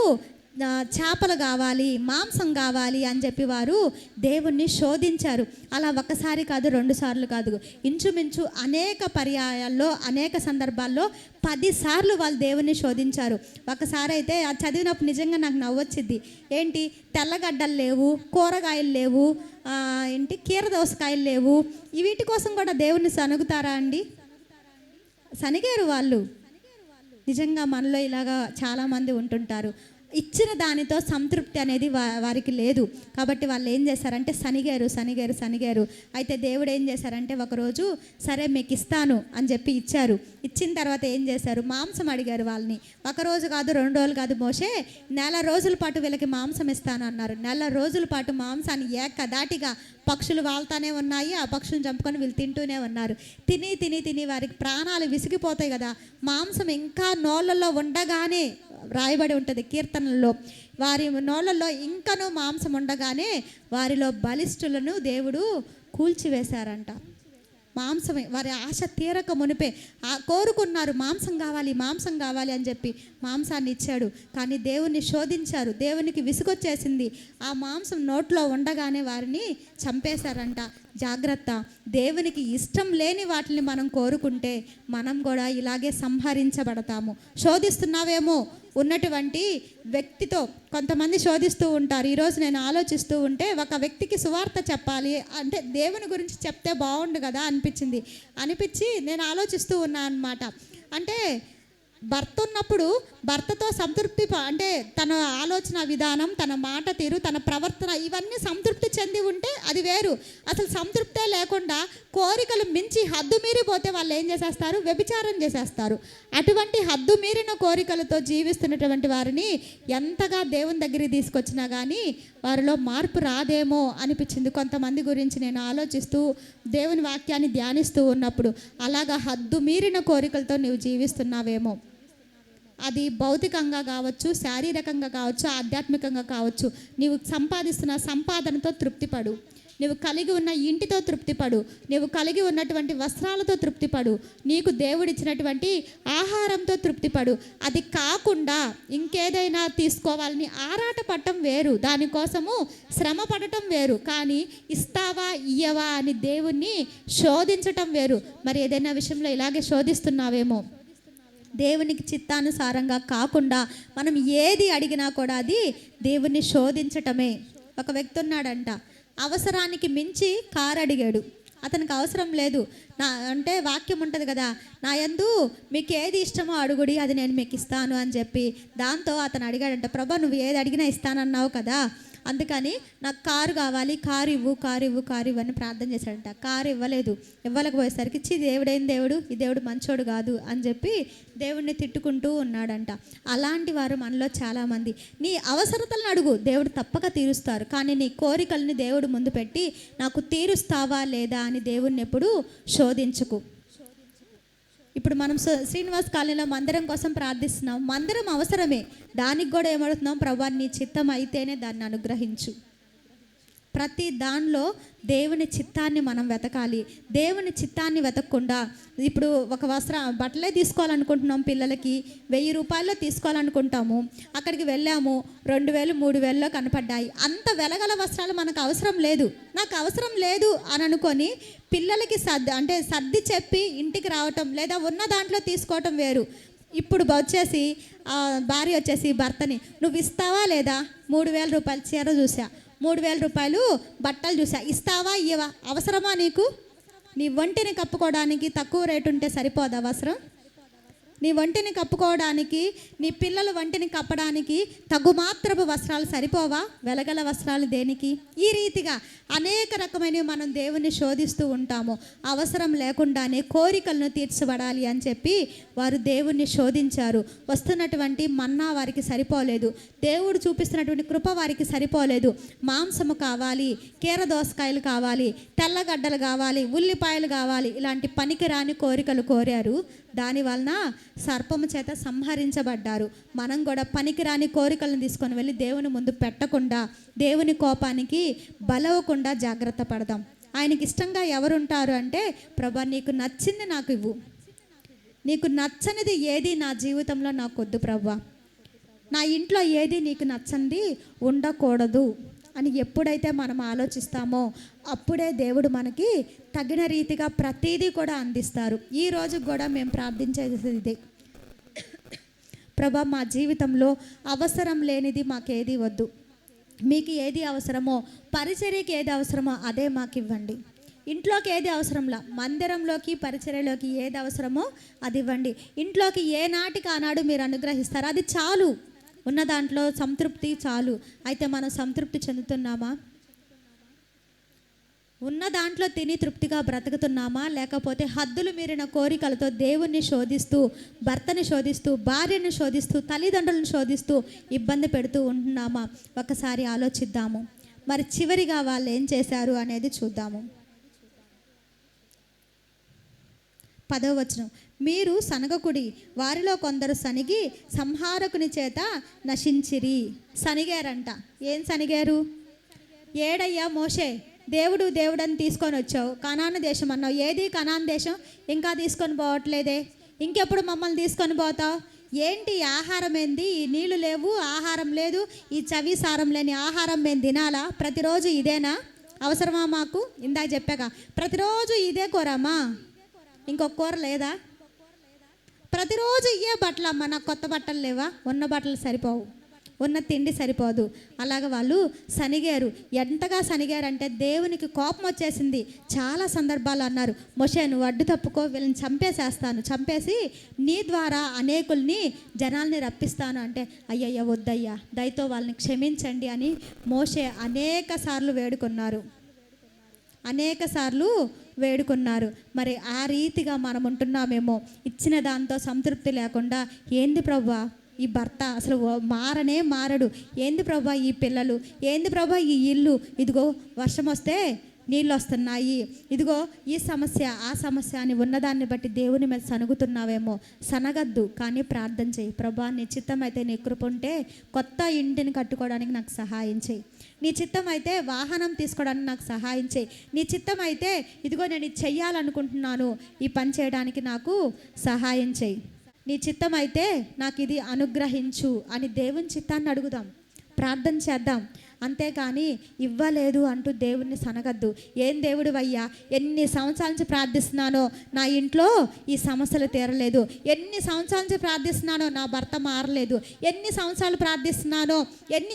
చేపలు కావాలి, మాంసం కావాలి అని చెప్పి వారు దేవుణ్ణి శోధించారు. అలా ఒకసారి కాదు, 2 సార్లు కాదు, ఇంచుమించు అనేక పర్యాయాల్లో, అనేక సందర్భాల్లో 10 సార్లు వాళ్ళు దేవుణ్ణి శోధించారు. ఒకసారి అయితే అది చదివినప్పుడు నిజంగా నాకు నవ్వొచ్చింది. ఏంటి, తెల్లగడ్డలు లేవు, కూరగాయలు లేవు, ఏంటి కీర దోసకాయలు లేవు, వీటి కోసం కూడా దేవుణ్ణి సనుగుతారా అండి? సనిగారు వాళ్ళు. నిజంగా మనలో ఇలాగా చాలామంది ఉంటుంటారు. ఇచ్చిన దానితో సంతృప్తి అనేది వారికి లేదు. కాబట్టి వాళ్ళు ఏం చేశారంటే సనిగారు. అయితే దేవుడు ఏం చేశారంటే, ఒకరోజు సరే మీకు ఇస్తాను అని చెప్పి ఇచ్చారు. ఇచ్చిన తర్వాత ఏం చేశారు, మాంసం అడిగారు వాళ్ళని. 1 రోజు కాదు, 2 రోజులు కాదు, మోషే 4 రోజుల పాటు వీళ్ళకి మాంసం ఇస్తాను అన్నారు. 4 రోజుల పాటు మాంసాన్ని ఏకదాటిగా పక్షులు వాళ్తానే ఉన్నాయి. ఆ పక్షులను చంపుకొని వీళ్ళు తింటూనే ఉన్నారు. తిని వారికి ప్రాణాలు విసిగిపోతాయి కదా. మాంసం ఇంకా నోళ్ళల్లో ఉండగానే రాయబడి ఉంటుంది కీర్తనల్లో, వారి నోళ్ళల్లో ఇంకనూ మాంసం ఉండగానే వారిలో బలిష్ఠులను దేవుడు కూల్చివేశారంట. మాంసమే వారి ఆశ తీరక మునిపే కోరుకున్నారు, మాంసం కావాలి అని చెప్పి మాంసాన్ని ఇచ్చాడు. కానీ దేవుణ్ణి శోధించారు, దేవునికి విసుగొచ్చేసింది. ఆ మాంసం నోట్లో ఉండగానే వారిని చంపేశారంట. జాగ్రత్త, దేవునికి ఇష్టం లేని వాటిని మనం కోరుకుంటే మనం కూడా ఇలాగే సంహరించబడతాము. శోధిస్తున్నావేమో ఉన్నటువంటి వ్యక్తితో కొంతమంది శోధిస్తూ ఉంటారు. ఈరోజు నేను ఆలోచిస్తూ ఉంటే, ఒక వ్యక్తికి సువార్త చెప్పాలి అంటే దేవుని గురించి చెప్తే బాగుండు కదా అనిపించి నేను ఆలోచిస్తూ ఉన్నాను అన్నమాట. అంటే భర్త ఉన్నప్పుడు భర్తతో సంతృప్తి, అంటే తన ఆలోచన విధానం, తన మాట తీరు, తన ప్రవర్తన, ఇవన్నీ సంతృప్తి చెంది ఉంటే అది వేరు. అసలు సంతృప్తే లేకుండా కోరికలు మించి హద్దు మీరిపోతే వాళ్ళు ఏం చేసేస్తారు, వ్యభిచారం చేసేస్తారు. అటువంటి హద్దు మీరిన కోరికలతో జీవిస్తున్నటువంటి వారిని ఎంతగా దేవుని దగ్గరికి తీసుకొచ్చినా కానీ వారిలో మార్పు రాదేమో అనిపించింది. కొంతమంది గురించి నేను ఆలోచిస్తూ దేవుని వాక్యాన్ని ధ్యానిస్తూ ఉన్నప్పుడు, అలాగా హద్దు మీరిన కోరికలతో నీవు జీవిస్తున్నావేమో. అది భౌతికంగా కావచ్చు, శారీరకంగా కావచ్చు, ఆధ్యాత్మికంగా కావచ్చు. నీవు సంపాదిస్తున్న సంపాదనతో తృప్తిపడు, నీవు కలిగి ఉన్న ఇంటితో తృప్తిపడు, నీవు కలిగి ఉన్నటువంటి వస్త్రాలతో తృప్తిపడు, నీకు దేవుడిచ్చినటువంటి ఆహారంతో తృప్తిపడు. అది కాకుండా ఇంకేదైనా తీసుకోవాలని ఆరాటపడటం వేరు, దానికోసము శ్రమ పడటం వేరు. కానీ ఇస్తావా ఇయ్యవా అని దేవుణ్ణి శోధించటం వేరు. మరి ఏదైనా విషయంలో ఇలాగే శోధిస్తున్నావేమో. దేవునికి చిత్తానుసారంగా కాకుండా మనం ఏది అడిగినా కూడా అది దేవుణ్ణి శోధించటమే. ఒక వ్యక్తి ఉన్నాడంట, అవసరానికి మించి కారు అడిగాడు. అతనికి అవసరం లేదు. అంటే వాక్యం ఉంటుంది కదా, నా యందు మీకు ఏది ఇష్టమో అడుగుడి, అది నేను మీకు ఇస్తాను అని చెప్పి. దాంతో అతను అడిగాడంట, ప్రభా నువ్వు ఏది అడిగినా ఇస్తానన్నావు కదా, అందుకని నాకు కారు కావాలి, కారు ఇవ్వు అని ప్రార్థన చేశాడంట. కారు ఇవ్వలేకపోయేసరికి దేవుడు ఈ దేవుడు మంచోడు కాదు అని చెప్పి దేవుడిని తిట్టుకుంటూ ఉన్నాడంట. అలాంటి వారు మనలో చాలామంది. నీ అవసరతలను అడుగు, దేవుడు తప్పక తీరుస్తారు. కానీ నీ కోరికల్ని దేవుడు ముందు పెట్టి నాకు తీరుస్తావా లేదా అని దేవుడిని ఎప్పుడు శోధించుకు. ఇప్పుడు మనం శ్రీనివాస్ కాలనీలో మందిరం కోసం ప్రార్థిస్తున్నాం. మందిరం అవసరమే, దానికి కూడా ఏమడుగుతున్నాం, ప్రభువా నీ చిత్తం అయితేనే దాన్ని అనుగ్రహించు. ప్రతి దానిలో దేవుని చిత్తాన్ని మనం వెతకాలి. దేవుని చిత్తాన్ని వెతకకుండా ఇప్పుడు ఒక బట్టలే తీసుకోవాలనుకుంటున్నాం, పిల్లలకి 1000 రూపాయల్లో తీసుకోవాలనుకుంటాము. అక్కడికి వెళ్ళాము, 2000 3000లో కనపడ్డాయి. అంత వెలగల వస్త్రాలు మనకు అవసరం లేదు, నాకు అవసరం లేదు అని అనుకొని పిల్లలకి సర్ది చెప్పి ఇంటికి రావటం, లేదా ఉన్న దాంట్లో తీసుకోవటం వేరు. ఇప్పుడు వచ్చేసి భార్య వచ్చేసి భర్తని, నువ్వు ఇస్తావా లేదా, 3000 రూపాయలు చీర చూసా, 3000 రూపాయలు బట్టలు చూసా, ఇస్తావా ఇయ్యవా, అవసరమా నీకు? నీ ఒంటిని కప్పుకోవడానికి తక్కువ రేటు ఉంటే సరిపోదా వస్త్రం? నీ ఒంటిని కప్పుకోవడానికి, నీ పిల్లల ఒంటిని కప్పడానికి తగుమాత్రపు వస్త్రాలు సరిపోవా? వెలగల వస్త్రాలు దేనికి? ఈ రీతిగా అనేక రకమైనవి మనం దేవుణ్ణి శోధిస్తూ ఉంటాము. అవసరం లేకుండానే కోరికలను తీర్చబడాలి అని చెప్పి వారు దేవుణ్ణి శోధించారు. వస్తున్నటువంటి మన్నా వారికి సరిపోలేదు, దేవుడు చూపిస్తున్నటువంటి కృప వారికి సరిపోలేదు. మాంసము కావాలి, కీర దోసకాయలు కావాలి, తెల్లగడ్డలు కావాలి, ఉల్లిపాయలు కావాలి, ఇలాంటి పనికిరాని కోరికలు కోరారు. దాని వలన సర్పము చేత సంహరించబడ్డారు. మనం కూడా పనికిరాని కోరికలను తీసుకొని వెళ్ళి దేవుని ముందు పెట్టకుండా, దేవుని కోపానికి బలవకుండా జాగ్రత్త పడదాం. ఆయనకి ఇష్టంగా ఎవరుంటారు అంటే, ప్రభా నీకు నచ్చింది నాకు ఇవ్వు, నీకు నచ్చనిది ఏది నా జీవితంలో నాకు వద్దు ప్రభా, నా ఇంట్లో ఏది నీకు నచ్చంది ఉండకూడదు అని ఎప్పుడైతే మనం ఆలోచిస్తామో అప్పుడే దేవుడు మనకి తగిన రీతిగా ప్రతీదీ కూడా అందిస్తారు. ఈ రోజు కూడా మేము ప్రార్థించేది ఇదే, ప్రభా మా జీవితంలో అవసరం లేనిది మాకేది వద్దు, మీకు ఏది అవసరమో, పరిచర్యకి ఏది అవసరమో అదే మాకు ఇవ్వండి. ఇంట్లోకి ఏది అవసరంలా, మందిరంలోకి పరిచర్యలోకి ఏది అవసరమో అది ఇవ్వండి. ఇంట్లోకి ఏ నాటికి ఆనాడు మీరు అనుగ్రహిస్తారు, అది చాలు. ఉన్న దాంట్లో సంతృప్తి చాలు. అయితే మనం సంతృప్తి చెందుతున్నామా? ఉన్న దాంట్లో తిని తృప్తిగా బ్రతుకుతున్నామా? లేకపోతే హద్దులు మీరిన కోరికలతో దేవుణ్ణి శోధిస్తూ, భర్తని శోధిస్తూ, భార్యని శోధిస్తూ, తల్లిదండ్రులను శోధిస్తూ ఇబ్బంది పెడుతూ ఉంటున్నామా? ఒకసారి ఆలోచిద్దాము. మరి చివరిగా వాళ్ళు ఏం చేశారు అనేది చూద్దాము. 10వ వచనం, మీరు సనగకుడి, వారిలో కొందరు సనిగి సంహారకుని చేత నశించిరి. సనిగారంట. ఏం సనిగారు? ఏడయ్యా మోషే, దేవుడని తీసుకొని వచ్చావు, కనాను దేశం అన్నావు, ఏది కనాను దేశం? ఇంకా తీసుకొని పోవట్లేదే, ఇంకెప్పుడు మమ్మల్ని తీసుకొని పోతావు? ఏంటి ఆహారం ఏంది? ఈ నీళ్ళు లేవు, ఆహారం లేదు, ఈ చవి సారం లేని ఆహారం మేము తినాలా? ప్రతిరోజు ఇదేనా? అవసరమా మాకు? ఇందాక చెప్పాక ప్రతిరోజు ఇదే కూరమ్మా, ఇంకొక కూర లేదా? ప్రతిరోజు ఇయ్యే బట్టలు అమ్మ, నాకు కొత్త బట్టలు లేవా? ఉన్న బట్టలు సరిపోవు, ఉన్న తిండి సరిపోదు. అలాగ వాళ్ళు సనిగారు. ఎంతగా సనిగారంటే దేవునికి కోపం వచ్చేసింది. చాలా సందర్భాలు అన్నారు, మోషే నువ్వు అడ్డు తప్పుకో, వీళ్ళని చంపేసేస్తాను, చంపేసి నీ ద్వారా అనేకుల్ని జనాల్ని రప్పిస్తాను అంటే, అయ్యయ్య వద్దయ్యా, దయతో వాళ్ళని క్షమించండి అని మోషే అనేక సార్లు వేడుకున్నారు. మరి ఆ రీతిగా మనం ఉంటున్నామేమో. ఇచ్చిన దాంతో సంతృప్తి లేకుండా, ఏంది ప్రభా ఈ భర్త అసలు మారడు, ఏంది ప్రభా ఈ పిల్లలు, ఏంది ప్రభా ఈ ఇల్లు, ఇదిగో వర్షం వస్తే నీళ్ళు వస్తున్నాయి, ఇదిగో ఈ సమస్య ఆ సమస్య అని ఉన్నదాన్ని బట్టి దేవుని మీద సనుగుతున్నావేమో. సనగద్దు, కానీ ప్రార్థన చేయి. ప్రభా నీ చిత్తం అయితే, నీ కృప ఉంటే కొత్త ఇంటిని కట్టుకోవడానికి నాకు సహాయం చేయి, నీ చిత్తం అయితే వాహనం తీసుకోవడానికి నాకు సహాయం చేయి, నీ చిత్తం అయితే ఇదిగో నేను ఇది చెయ్యాలనుకుంటున్నాను, ఈ పని చేయడానికి నాకు సహాయం చేయి, నీ చిత్తం అయితే నాకు ఇది అనుగ్రహించు అని దేవుని చిత్తాన్ని అడుగుదాం, ప్రార్థన చేద్దాం. అంతేకాని ఇవ్వలేదు అంటూ దేవుణ్ణి సనగద్దు. ఏం దేవుడు అయ్యా, ఎన్ని సంవత్సరాల నుంచి ప్రార్థిస్తున్నానో నా ఇంట్లో ఈ సమస్యలు తీరలేదు, ఎన్ని సంవత్సరాల నుంచి ప్రార్థిస్తున్నానో నా భర్త మారలేదు, ఎన్ని సంవత్సరాలు ప్రార్థిస్తున్నానో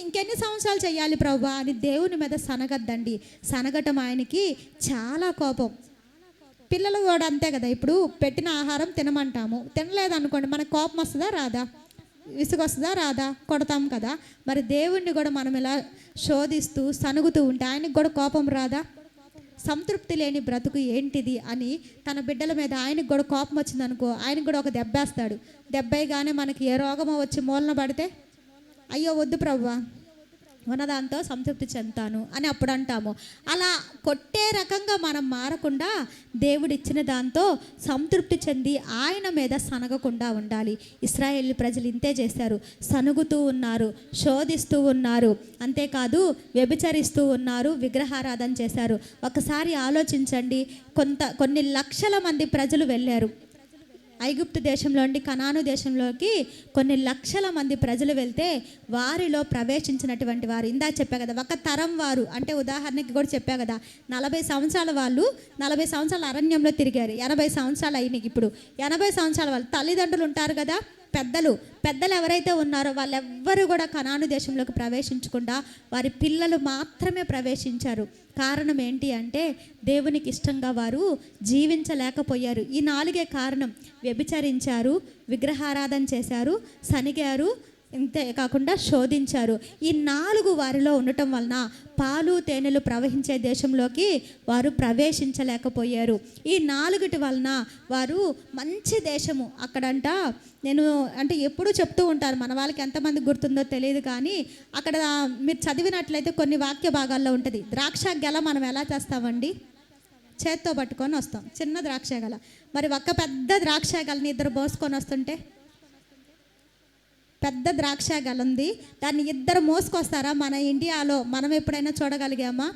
ఇంకెన్ని సంవత్సరాలు చేయాలి ప్రభువా అని దేవుని మీద సనగద్దండి. సనగటం ఆయనకి చాలా కోపం. పిల్లలు కూడా అంతే కదా, ఇప్పుడు పెట్టిన ఆహారం తినమంటాము, తినలేదనుకోండి మనకు కోపం వస్తుందా రాదా? విసుగు వస్తుందా రాదా? కొడతాం కదా. మరి దేవుణ్ణి కూడా మనం ఇలా శోధిస్తూ సనుగుతూ ఉంటే ఆయనకు కూడా కోపం రాదా? సంతృప్తి లేని బ్రతుకు ఏంటిది అని తన బిడ్డల మీద ఆయనకు కూడా కోపం వచ్చిందనుకో, ఆయనకు కూడా ఒక దెబ్బేస్తాడు. దెబ్బేగానే మనకి ఏ రోగమో వచ్చి మూలన పడితే, అయ్యో వద్దు ప్రభువా, ఉన్నదాంతో సంతృప్తి చెందుతాను అని అప్పుడు అంటాము. అలా కొట్టే రకంగా మనం మారకుండా దేవుడిచ్చిన దాంతో సంతృప్తి చెంది ఆయన మీద సనగకుండా ఉండాలి. ఇశ్రాయేలు ప్రజలు ఇంతే చేశారు, సనుగుతూ ఉన్నారు, శోధిస్తూ ఉన్నారు, అంతేకాదు వ్యభిచరిస్తూ ఉన్నారు, విగ్రహారాధన చేశారు. ఒకసారి ఆలోచించండి, కొన్ని లక్షల మంది ప్రజలు వెళ్ళారు ఐగుప్తు దేశంలో నుండి కనాను దేశంలోకి. కొన్ని లక్షల మంది ప్రజలు వెళ్తే వారిలో ప్రవేశించినటువంటి వారు ఇందాక చెప్పా కదా, ఒక తరం వారు అంటే ఉదాహరణకి కూడా చెప్పా కదా, 40 సంవత్సరాల వాళ్ళు 40 సంవత్సరాల అరణ్యంలో తిరిగారు. 80 సంవత్సరాలు అయినాయి. ఇప్పుడు 80 సంవత్సరాల వాళ్ళు తల్లిదండ్రులు ఉంటారు కదా, పెద్దలు ఎవరైతే ఉన్నారో వాళ్ళెవ్వరూ కూడా కనాను దేశంలోకి ప్రవేశించకుండా వారి పిల్లలు మాత్రమే ప్రవేశించారు. కారణం ఏంటి అంటే దేవునికి ఇష్టంగా వారు జీవించలేకపోయారు. ఈ 4 కారణం. వ్యభిచరించారు, విగ్రహారాధన చేశారు, సనిగారు, ఇంతే కాకుండా శోధించారు. ఈ 4 వారిలో ఉండటం వలన పాలు తేనెలు ప్రవహించే దేశంలోకి వారు ప్రవేశించలేకపోయారు. ఈ 4 వలన వారు మంచి దేశము అక్కడంట. నేను అంటే ఎప్పుడూ చెప్తూ ఉంటారు, మన వాళ్ళకి ఎంతమంది గుర్తుందో తెలియదు కానీ అక్కడ మీరు చదివినట్లయితే కొన్ని వాక్య భాగాల్లో ఉంటుంది. ద్రాక్ష గెల మనం ఎలా చేస్తామండి? చేత్తో పట్టుకొని వస్తాం, చిన్న ద్రాక్ష గెల. మరి ఒక్క పెద్ద ద్రాక్ష గెలని ఇద్దరు పోసుకొని వస్తుంటే, పెద్ద ద్రాక్ష గెల ఉంది, దాన్ని ఇద్దరు మోసుకొస్తారా? మన ఇండియాలో మనం ఎప్పుడైనా చూడగలిగామా?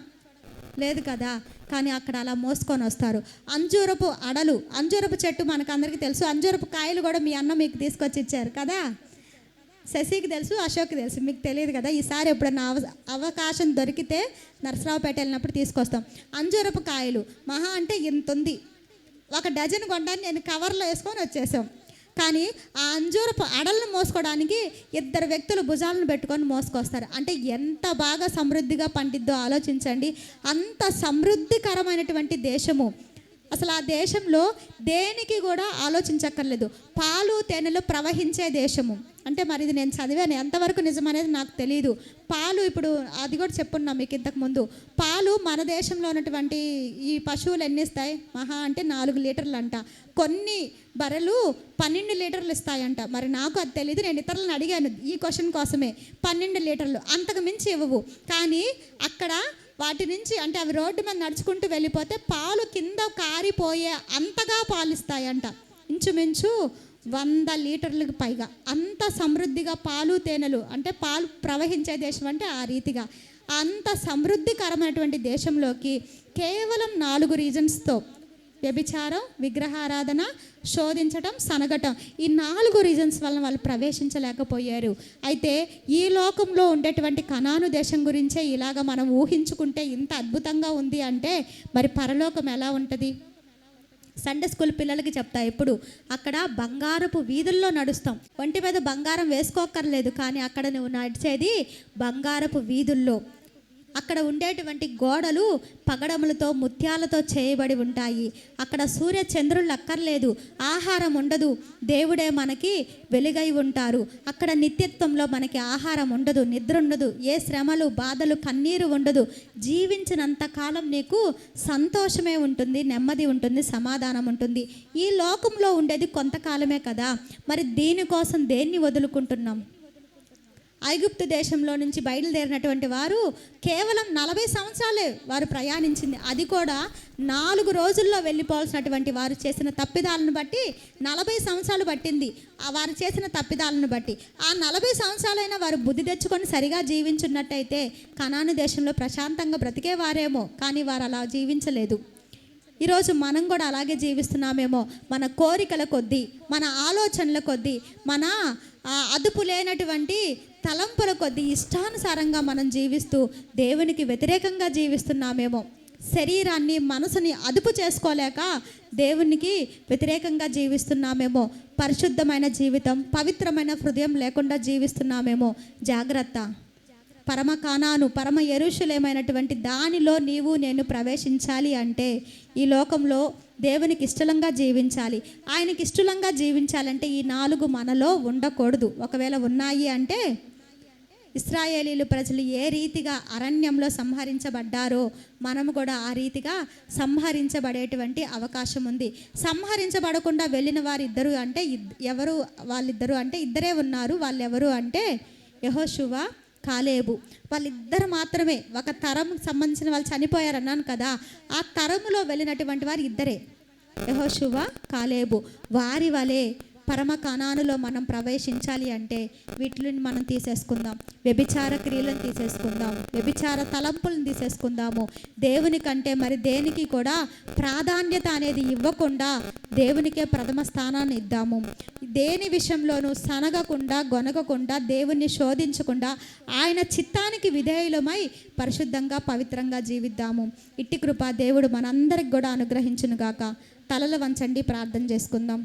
లేదు కదా. కానీ అక్కడ అలా మోసుకొని వస్తారు. అంజూరపు చెట్టు మనకు అందరికీ తెలుసు. అంజూరపు కాయలు కూడా మీ అన్న మీకు తీసుకొచ్చి ఇచ్చారు కదా. శశికి తెలుసు, అశోక్కి తెలుసు, మీకు తెలియదు కదా. ఈసారి ఎప్పుడన్నా అవకాశం దొరికితే నరసరావుపేట వెళ్ళినప్పుడు తీసుకొస్తాం. అంజూరపు కాయలు మహా అంటే ఇంత ఉంది. 1 డజన్ కొనడానికి నేను కవర్లో వేసుకొని వచ్చేసాం. కానీ ఆ అంజూరపు అడలను మోసుకోవడానికి 2 వ్యక్తులు భుజాలను పెట్టుకొని మోసుకొస్తారు. అంటే ఎంత బాగా సమృద్ధిగా పండిద్దో ఆలోచించండి. అంత సమృద్ధికరమైనటువంటి దేశము. అసలు ఆ దేశంలో దేనికి కూడా ఆలోచించక్కర్లేదు. పాలు తేనెలు ప్రవహించే దేశము. అంటే మరి ఇది నేను చదివాను, ఎంతవరకు నిజమనేది నాకు తెలియదు. పాలు ఇప్పుడు అది కూడా చెప్పున్నా మీకు ఇంతకుముందు. పాలు మన దేశంలో ఉన్నటువంటి ఈ పశువులు ఎన్ని ఇస్తాయి? మహా అంటే 4 లీటర్లు అంట. కొన్ని బర్రెలు 12 లీటర్లు ఇస్తాయంట. మరి నాకు అది తెలియదు, నేను ఇతరులను అడిగాను ఈ క్వశ్చన్ కోసమే. 12 లీటర్లు, అంతకు మించి ఇవ్వవు. కానీ అక్కడ వాటి నుంచి అంటే అవి రోడ్డు మీద నడుచుకుంటూ వెళ్ళిపోతే పాలు కింద కారిపోయే అంతగా పాలిస్తాయంట. ఇంచుమించు 100 లీటర్లకు పైగా. అంత సమృద్ధిగా పాలు తేనెలు, అంటే పాలు ప్రవహించే దేశం అంటే ఆ రీతిగా. అంత సమృద్ధికరమైనటువంటి దేశంలోకి కేవలం 4 రీజన్స్తో, వ్యభిచారం, విగ్రహారాధన, శోధించటం, సనగటం, ఈ 4 రీజన్స్ వలన వాళ్ళు ప్రవేశించలేకపోయారు. అయితే ఈ లోకంలో ఉండేటువంటి కనాను దేశం గురించే ఇలాగ మనం ఊహించుకుంటే ఇంత అద్భుతంగా ఉంది అంటే మరి పరలోకం ఎలా ఉంటుంది? సండే స్కూల్ పిల్లలకి చెప్తా ఎప్పుడు, అక్కడ బంగారపు వీధుల్లో నడుస్తాం. ఒంటి మీద బంగారం వేసుకోక్కర్లేదు, కానీ అక్కడ నువ్వు నడిచేది బంగారపు వీధుల్లో. అక్కడ ఉండేటువంటి గోడలు పగడములతో ముత్యాలతో చేయబడి ఉంటాయి. అక్కడ సూర్య చంద్రులు అక్కర్లేదు, ఆహారం ఉండదు, దేవుడే మనకి వెలుగై ఉంటారు. అక్కడ నిత్యత్వంలో మనకి ఆహారం ఉండదు, నిద్ర ఉండదు, ఏ శ్రమలు బాధలు కన్నీరు ఉండదు. జీవించినంత కాలం నీకు సంతోషమే ఉంటుంది, నెమ్మది ఉంటుంది, సమాధానం ఉంటుంది. ఈ లోకంలో ఉండేది కొంతకాలమే కదా. మరి దీనికోసం దేన్ని వదులుకుంటున్నాం? ఐగుప్తు దేశంలో నుంచి బయలుదేరినటువంటి వారు కేవలం 40 సంవత్సరాలే వారు ప్రయాణించింది. అది కూడా 4 రోజుల్లో వెళ్ళిపోవాల్సినటువంటి వారు చేసిన తప్పిదాలను బట్టి 40 సంవత్సరాలు పట్టింది. వారు చేసిన తప్పిదాలను బట్టి ఆ 40 సంవత్సరాలైనా వారు బుద్ధి తెచ్చుకొని సరిగా జీవించున్నట్టయితే కనాను దేశంలో ప్రశాంతంగా బ్రతికేవారేమో. కానీ వారు అలా జీవించలేదు. ఈరోజు మనం కూడా అలాగే జీవిస్తున్నామేమో. మన కోరికల కొద్దీ, మన ఆలోచనల కొద్దీ, మన అదుపు లేనటువంటి తలంపుల కొద్దీ ఇష్టానుసారంగా మనం జీవిస్తూ దేవునికి వ్యతిరేకంగా జీవిస్తున్నామేమో. శరీరాన్ని మనసుని అదుపు చేసుకోలేక దేవునికి వ్యతిరేకంగా జీవిస్తున్నామేమో. పరిశుద్ధమైన జీవితం, పవిత్రమైన హృదయం లేకుండా జీవిస్తున్నామేమో. జాగ్రత్త. పరమ కానాను, పరమ యెరూషలేమైనటువంటి దానిలో నీవు నేను ప్రవేశించాలి అంటే ఈ లోకంలో దేవునికి ఇష్టంగా జీవించాలి. ఆయనకి ఇష్టంగా జీవించాలంటే ఈ 4 మనలో ఉండకూడదు. ఒకవేళ ఉన్నాయి అంటే ఇశ్రాయేలీలు ప్రజలు ఏ రీతిగా అరణ్యంలో సంహరించబడ్డారో మనము కూడా ఆ రీతిగా సంహరించబడేటువంటి అవకాశం ఉంది. సంహరించబడకుండా వెళ్ళిన వారు ఇద్దరు అంటే ఎవరు? వాళ్ళిద్దరు అంటే ఇద్దరే ఉన్నారు. వాళ్ళెవరు అంటే యెహోషువ, కాలేబు. వాళ్ళిద్దరు మాత్రమే. ఒక తరం సంబంధించిన వాళ్ళు చనిపోయారు అన్నాను కదా. ఆ తరములో వెళ్ళినటువంటి వారు ఇద్దరే, యెహోషువ, కాలేబు. వారి వలె పరమ కనానులో మనం ప్రవేశించాలి అంటే వీటిని మనం తీసేసుకుందాం. వ్యభిచార క్రియలను తీసేసుకుందాం, వ్యభిచార తలంపులను తీసేసుకుందాము. దేవుని కంటే మరి దేనికి కూడా ప్రాధాన్యత అనేది ఇవ్వకుండా దేవునికే ప్రథమ స్థానాన్ని ఇద్దాము. దేని విషయంలోనూ సనగకుండా, గొనగకుండా, దేవుణ్ణి శోధించకుండా ఆయన చిత్తానికి విధేయులమై పరిశుద్ధంగా, పవిత్రంగా జీవిద్దాము. ఇట్టి కృప దేవుడు మనందరికి కూడా అనుగ్రహించునుగాక. తలలు వంచండి, ప్రార్థన చేసుకుందాం.